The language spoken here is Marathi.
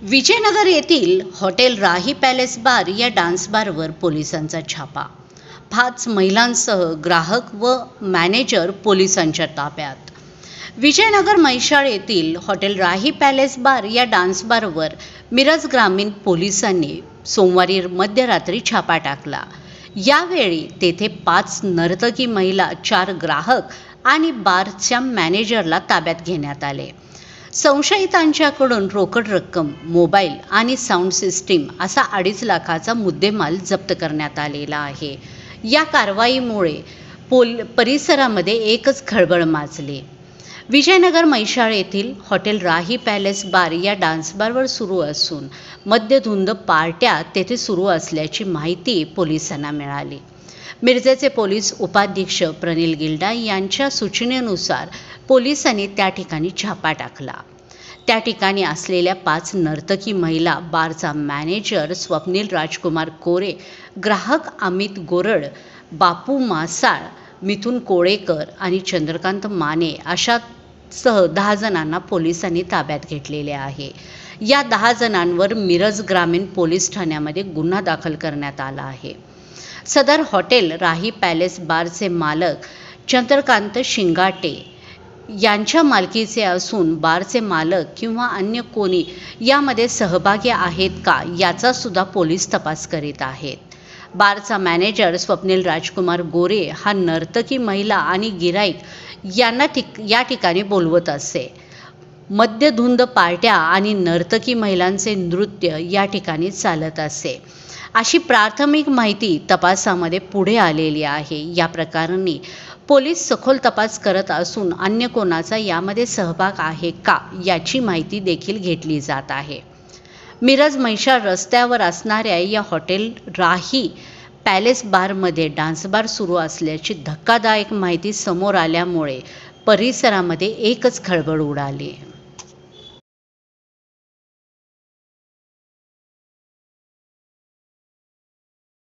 विजयनगर येथील हॉटेल राही पॅलेस बार या डान्स बारवर पोलिसांचा छापा. 5 महिलांसह ग्राहक व मॅनेजर पोलिसांच्या ताब्यात. विजयनगर म्हैसाळ येथील हॉटेल राही पॅलेस बार या डान्स बारवर मिरज ग्रामीण पोलिसांनी सोमवारी मध्यरात्री छापा टाकला. यावेळी तेथे 5 नर्तकी महिला, 4 ग्राहक आणि बारच्या मॅनेजरला ताब्यात घेण्यात आले. संशयितांच्याकडून रोकड रक्कम, मोबाईल आणि साऊंड सिस्टीम असा 2.5 लाखाचा मुद्देमाल जप्त करण्यात आलेला आहे. या कारवाईमुळे परिसरामध्ये एकच खळबळ माजली. विजयनगर म्हैसाळ येथील हॉटेल राही पॅलेस बार या डान्स बारवर सुरू असून मद्यधुंद पार्ट्या तेथे सुरू असल्याची माहिती पोलिसांना मिळाली. मिरजेचे पोलीस उपाधीक्षक प्रनिल गिल्डा यांच्या सूचनेनुसार पोलिसांनी त्या ठिकाणी छापा टाकला. त्या ठिकाणी असलेल्या 5 नर्तकी महिला, बारचा मॅनेजर स्वप्नील राजकुमार कोरे, ग्राहक अमित गोरड, बापू मासाळ, मिथुन कोळेकर आणि चंद्रकांत माने अशा सह 10 जणांना पोलिसांनी ताब्यात घेतलेले आहे. या 10 जणांवर मिरज ग्रामीण पोलीस ठाण्यामध्ये गुन्हा दाखल करण्यात आला आहे. सदर हॉटेल राही पॅलेस बारचे मालक चंद्रकांत शिंगाटे यांच्या मालकीचे असून बारचे मालक किंवा अन्य कोणी यामध्ये सहभागी आहेत का याचा सुद्धा पोलीस तपास करीत आहेत. बारचा मॅनेजर स्वप्नील राजकुमार गोरे हा नर्तकी महिला आणि गिराईक यांना या ठिकाणी बोलवत असे. मद्यधुंद पार्ट्या आणि नर्तकी महिलांचे नृत्य या ठिकाणी चालत असे, अशी प्राथमिक माहिती तपासामध्ये पुढे आलेली आहे. या प्रकरणी पोलीस सखोल तपास करत असून अन्य कोणाचा यामध्ये सहभाग आहे का याची माहिती देखील घेतली जात आहे. मिरज म्हैसाळ रस्त्यावर असणाऱ्या या हॉटेल राही पॅलेस बारमध्ये डान्स बार सुरू असल्याची धक्कादायक माहिती समोर आल्यामुळे परिसरामध्ये एकच खळबळ उडाली.